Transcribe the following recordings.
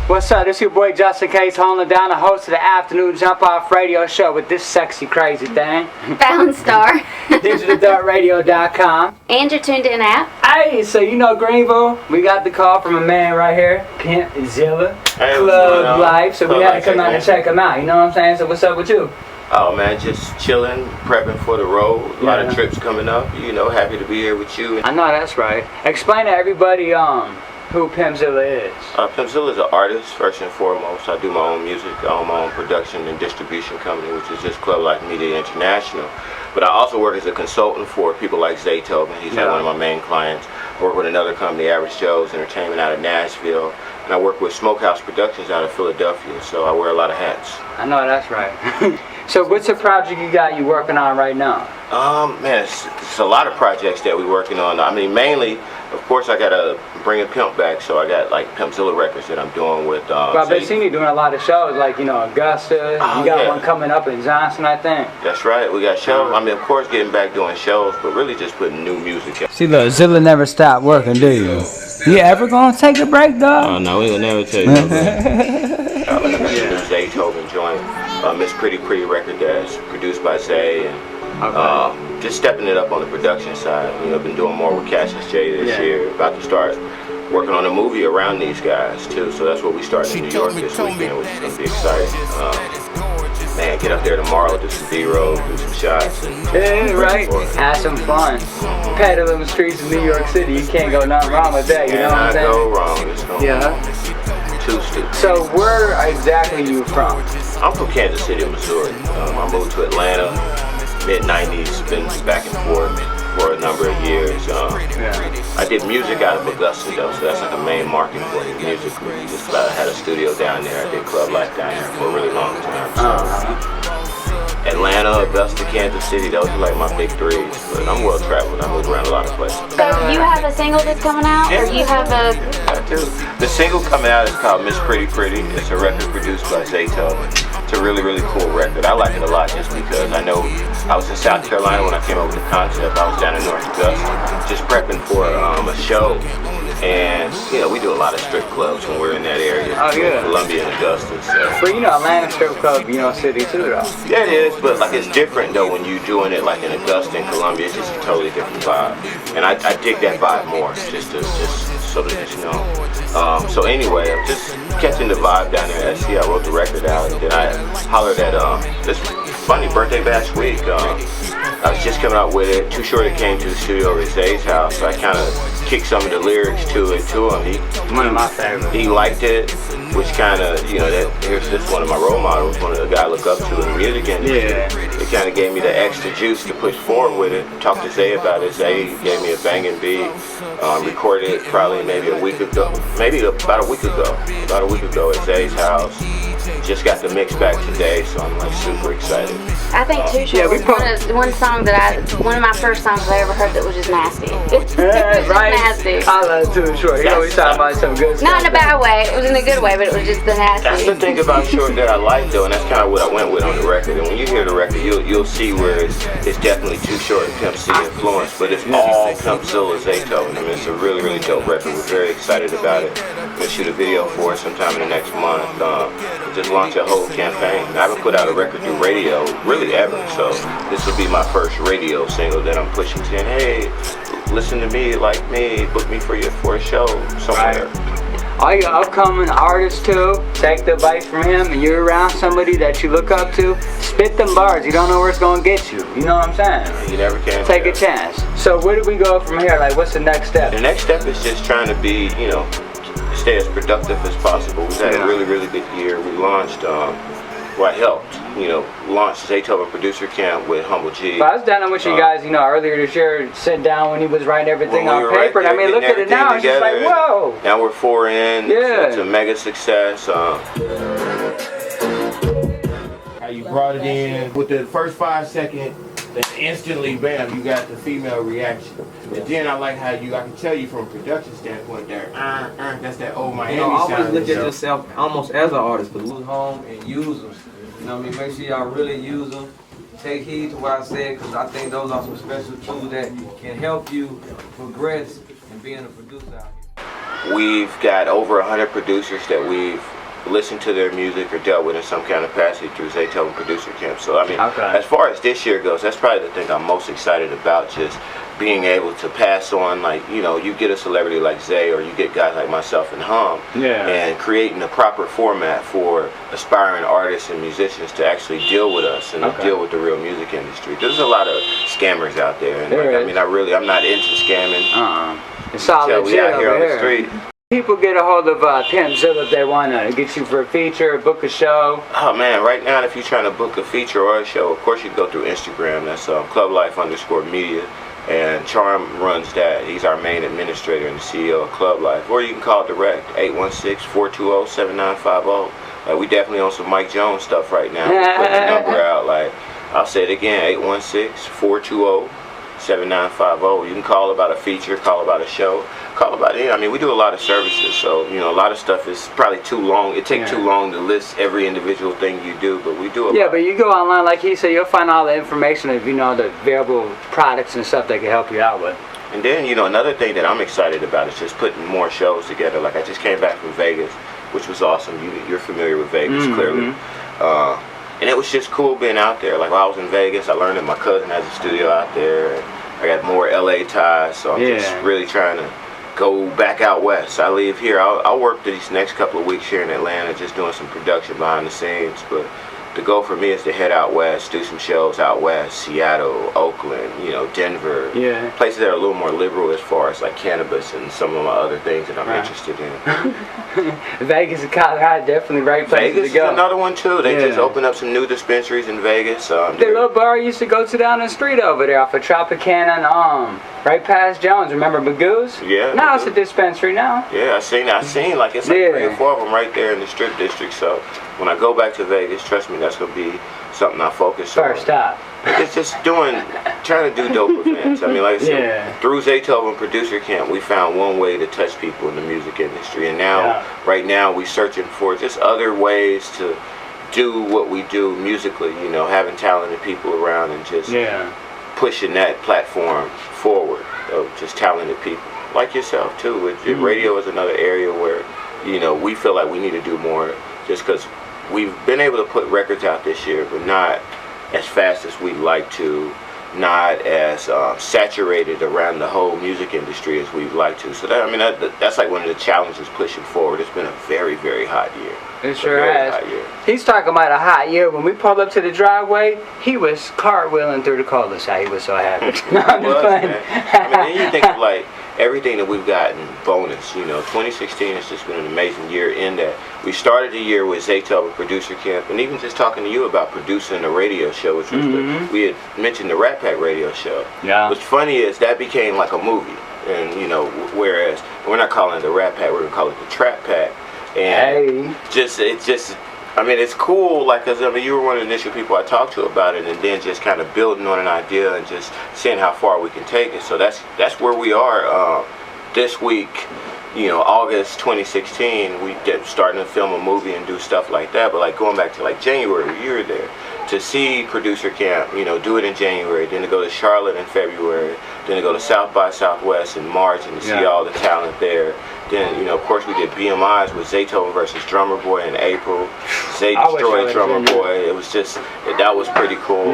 What's up? This is your boy Justin Case holding down, the host of the Afternoon Jump Off Radio Show with this sexy, crazy thing. Fallon Star. DigitalDartRadio.com. And your tuned in app. Hey, so you know Greenville, we got the call from a man right here, Pimpzilla, Club Life, so we had to come out and check him out, you know what I'm saying? So what's up with you? Oh man, just chilling, prepping for the road. A lot of trips coming up, you know, happy to be here with you. I know that's right. Explain to everybody who Pimpzilla is. Pimpzilla is an artist, first and foremost. I do my own music, I own my own production and distribution company, which is just Club Life Media International. But I also work as a consultant for people like Zay Tobin. He's one of my main clients. I work with another company, Average Joe's Entertainment out of Nashville. And I work with Smokehouse Productions out of Philadelphia, so I wear a lot of hats. I know that's right. So what's the project you working on right now? Man, it's a lot of projects that we're working on. I mean, mainly, of course, I gotta bring a Pimp back, so I got like Pimpzilla records that I'm doing with. Well, I've been seeing you doing a lot of shows, like Augusta. You got one coming up in Johnson, I think. That's right. We got shows. I mean, of course, getting back doing shows, but really just putting new music out. See, look, Zilla never stopped working, do you? You ever gonna take a break, dog? Oh no, we will never take no break. Zay Tobin joint, Miss Pretty record that's produced by Zay, and just stepping it up on the production side. You know, I've been doing more with Cassius J this year. About to start working on a movie around these guys too. So that's what we start in New York this weekend, which is gonna be exciting. Man, get up there tomorrow, do some B-roll, do some shots. Yeah, right. Have some fun. Peddling the streets of New York City. You can't go nothing wrong with that, you know what I'm saying? Go wrong. It's gonna be too stupid. So where exactly you from? I'm from Kansas City, Missouri. I moved to Atlanta, mid-90s, been back and forth for a number of years. I did music out of Augusta though, so that's like a main market for me musically. Just about had a studio down there. I did Club Life down there for a really long time. So. Atlanta, Augusta, Kansas City, those are like my big threes. But I'm well traveled. I move around a lot of places. So you have a single that's coming out, or you have a? I do. The single coming out is called Miss Pretty. It's a record produced by Zay Tobin. It's a really, really cool record. I like it a lot just because I know I was in South Carolina when I came up with the concept. I was down in North Augusta, just prepping for a show. And, you know, we do a lot of strip clubs when we're in that area. Oh, yeah. Columbia and Augusta. So. But, Atlanta strip club, city too, though. Yeah, it is, but, like, it's different, though, when you're doing it, like, in Augusta and Columbia. It's just a totally different vibe. And I dig that vibe more, just so that you know. So, anyway, I'm just catching the vibe down there. I wrote the record out, and then I hollered at, this funny birthday bash week. I was just coming out with it. Too Short, it came to the studio at Zay's house, so I kind of kicked some of the lyrics to him. One of my favorites. He liked it, which kind of, here's just one of my role models, one of the guys I look up to in the music industry. Yeah. It kind of gave me the extra juice to push forward with it. Talked to Zay about it. Zay gave me a banging beat. Recorded it probably maybe a week ago. Maybe about a week ago at Zay's house. Just got the mix back today, so I'm like super excited. I think Too Short was one of my first songs I ever heard that was just nasty. It was right? nasty. I love Too Short. He always talking about some good stuff. Not in a bad way. It was in a good way, but it was just the nasty. That's the thing about Short that I like though, and that's kind of what I went with on the record. And when you hear the record, you'll see where it's definitely Too Short and Pimpzilla influence, but it's all Pimpzilla Zay Tobin. I mean, it's a really, really dope record. We're very excited about it. We're gonna shoot a video for it sometime in the next month. Just launch a whole campaign. I haven't put out a record through radio really ever, so this will be my first radio single that I'm pushing, saying, hey, listen to me, like me, book me for a show somewhere. Right. All your upcoming artists too, take the advice from him, and you're around somebody that you look up to, spit them bars. You don't know where it's gonna get you. You know what I'm saying? You never can. Take a chance. So where do we go from here? Like, what's the next step? The next step is just trying to be, stay as productive as possible. We've had a really, really good year. We launched, I helped, launch Zay Tobin Producer Camp with Humble G. But I was down with you guys, earlier this year, sit down when he was writing everything on paper. I mean, look at it now, it's just like, whoa. Now we're 4 in, it's a mega success. How you brought it in with the first 5 seconds, then instantly, bam, you got the female reaction. And then I like how I can tell you from a production standpoint there, that's that old Miami sound. Always look at yourself almost as an artist, but lose home and use them. Make sure y'all really use them. Take heed to what I said, because I think those are some special tools that can help you progress in being a producer out here. We've got over 100 producers that we've listened to their music or dealt with in some kind of capacity through Zaytoven Producer Camp. So I mean, as far as this year goes, that's probably the thing I'm most excited about, just being able to pass on, like, you know, you get a celebrity like Zay, or you get guys like myself and Hum, and creating the proper format for aspiring artists and musicians to actually deal with us and deal with the real music industry. There's a lot of scammers out there, and like, I mean, I'm not into scamming. It's all legit we out here over on the street. People get a hold of Pimpzilla if they want to get you for a feature, book a show. Oh man, right now if you're trying to book a feature or a show, of course you go through Instagram. That's clublife_media, and Charm runs that. He's our main administrator and the CEO of Club Life. Or you can call direct, 816-420-7950. Like, we definitely on some Mike Jones stuff right now. We're putting the number out. Like, I'll say it again, 816-420-7950. You can call about a feature, call about a show, call about it. I mean, we do a lot of services, so, you know, a lot of stuff is probably too long. It takes too long to list every individual thing you do, but we do a lot. Yeah, but you go online, like he said, you'll find all the information of, you know, the available products and stuff they can help you out with. And then, you know, another thing that I'm excited about is just putting more shows together. Like, I just came back from Vegas, which was awesome. You're familiar with Vegas, clearly. And it was just cool being out there. Like, while I was in Vegas, I learned that my cousin has a studio out there, and I got more LA ties, so I'm just really trying to go back out west. I leave here. I'll work these next couple of weeks here in Atlanta, just doing some production behind the scenes, but the goal for me is to head out west, do some shows out west, Seattle, Oakland, you know, Denver, places that are a little more liberal as far as like cannabis and some of my other things that I'm interested in. Vegas and Colorado, definitely right place Vegas to go. is another one too. They just opened up some new dispensaries in Vegas. The little bar I used to go to down the street over there off of Tropicana, right past Jones. Remember Magoo's? Yeah. Now it's a dispensary now. Yeah, I seen like it's like 3 or 4 of them right there in the Strip District. So when I go back to Vegas, trust me, that's gonna be something I focus on. First stop. It's just trying to do dope events. I mean, like I said, through Zaytoven Producer Camp, we found one way to touch people in the music industry, and now, right now, we're searching for just other ways to do what we do musically. You know, having talented people around and just pushing that platform forward of just talented people like yourself too. Radio is another area where, you know, we feel like we need to do more, just because we've been able to put records out this year, but not as fast as we'd like to, not as saturated around the whole music industry as we'd like to. So that, I mean, that's like one of the challenges pushing forward. It's been a very, very hot year. It sure has. He's talking about a hot year. When we pulled up to the driveway, he was cartwheeling through the cul-de-sac. He was so happy. No, I'm just playing. I mean, then you think of like everything that we've gotten bonus. You know, 2016 has just been an amazing year in that we started the year with Zaytoven Producer Camp, and even just talking to you about producing a radio show, which was we had mentioned the Rat Pack radio show. Yeah. What's funny is that became like a movie, and you know, whereas we're not calling it the Rat Pack, we're gonna call it the Trap Pack. And I mean, it's cool, like, cause I mean, you were one of the initial people I talked to about it, and then just kind of building on an idea and just seeing how far we can take it. So that's where we are this week. You know, August 2016, we starting to film a movie and do stuff like that. But like going back to like January, you were there to see Producer Camp. You know, do it in January, then to go to Charlotte in February, then to go to South by Southwest in March and to see all the talent there. Then, you know, of course, we did BMIs with Zaytoven versus Drummer Boy in April. Zay destroyed Drummer Boy. It was just, that was pretty cool.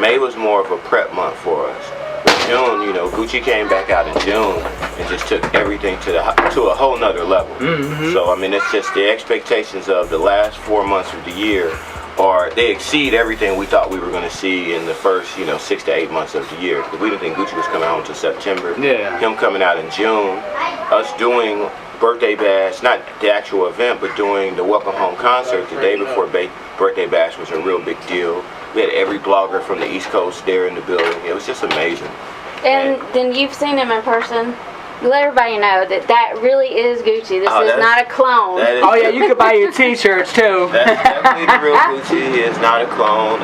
May was more of a prep month for us. But June, you know, Gucci came back out in June and just took everything to a whole nother level. So, I mean, it's just the expectations of the last 4 months of the year they exceed everything we thought we were going to see in the first, you know, 6 to 8 months of the year. Because we didn't think Gucci was coming out until September. Him coming out in June, us doing Birthday Bash, not the actual event, but doing the Welcome Home concert the day before Birthday Bash was a real big deal. We had every blogger from the East Coast there in the building. It was just amazing. And then you've seen him in person. Let everybody know that really is Gucci. This is not a clone. Oh yeah, you could buy your t-shirts too. That's definitely the real Gucci. He is not a clone.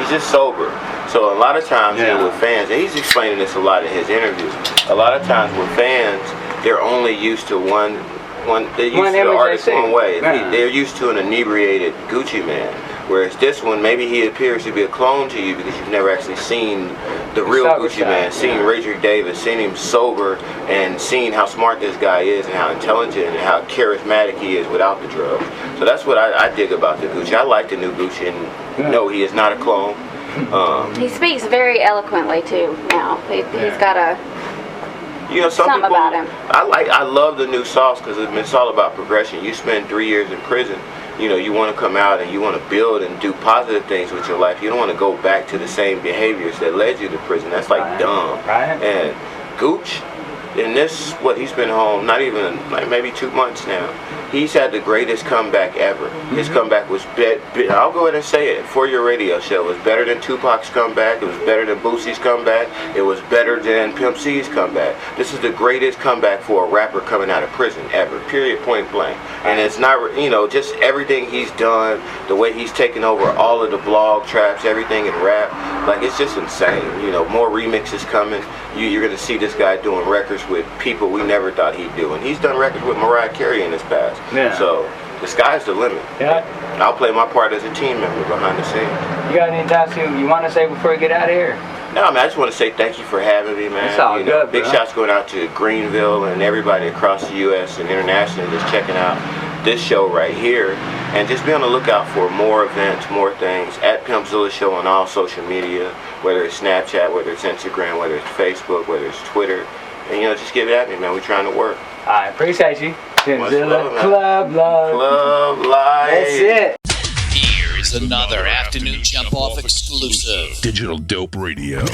He's just sober. So a lot of times with fans, and he's explaining this a lot in his interviews, a lot of times with fans, they're only used to they're used to the artist one way. They're used to an inebriated Gucci man. Whereas this one, maybe he appears to be a clone to you because you've never actually seen the real Gucci Man, seen Radric Davis, seen him sober, and seen how smart this guy is and how intelligent and how charismatic he is without the drugs. So that's what I dig about the Gucci. I like the new Gucci, and no, he is not a clone. He speaks very eloquently too now. He's got a something people, about him. I love the new sauce because it's all about progression. You spend 3 years in prison. You want to come out and you want to build and do positive things with your life. You don't want to go back to the same behaviors that led you to prison. That's like dumb. Right. And Gooch, in this, he's been home not even like maybe 2 months now. He's had the greatest comeback ever. His comeback was I'll go ahead and say it for your radio show. It was better than Tupac's comeback. It was better than Boosie's comeback. It was better than Pimpzilla's comeback. This is the greatest comeback for a rapper coming out of prison ever. Period. Point blank. And it's not, just everything he's done, the way he's taken over all of the blog traps, everything in rap. Like, it's just insane. More remixes coming. You're gonna see this guy doing records with people we never thought he'd do, and he's done records with Mariah Carey in his past. Yeah. So the sky's the limit. Yeah. I'll play my part as a team member behind the scenes. You got any thoughts you want to say before we get out of here? No, man, I just want to say thank you for having me, man. It's all good, big bro. shots going out to Greenville and everybody across the U.S. and internationally just checking out this show right here. And just be on the lookout for more events, more things at Pimpzilla Show on all social media, whether it's Snapchat, whether it's Instagram, whether it's Facebook, whether it's Twitter. And, just give it at me, man. We're trying to work. I appreciate you. Pimpzilla love, Club Life. Club Life. That's it. Here's another afternoon jump off exclusive. Digital Dope Radio.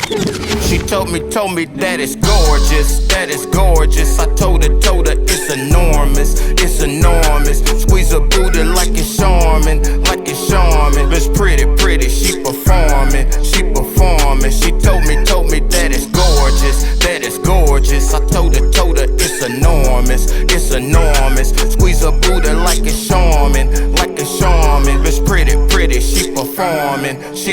She told me that it's gorgeous. I told her it's enormous. Squeeze her booty like it's charming. Bitch pretty, she performing. She told me that it's gorgeous. I told her it's enormous. Squeeze her booty like it's charming. Bitch pretty, she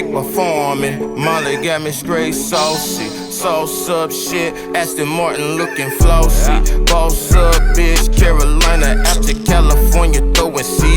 performing. Molly got me straight saucy. Sauce up shit, Aston Martin looking flossy. Boss up bitch, Carolina after California, throw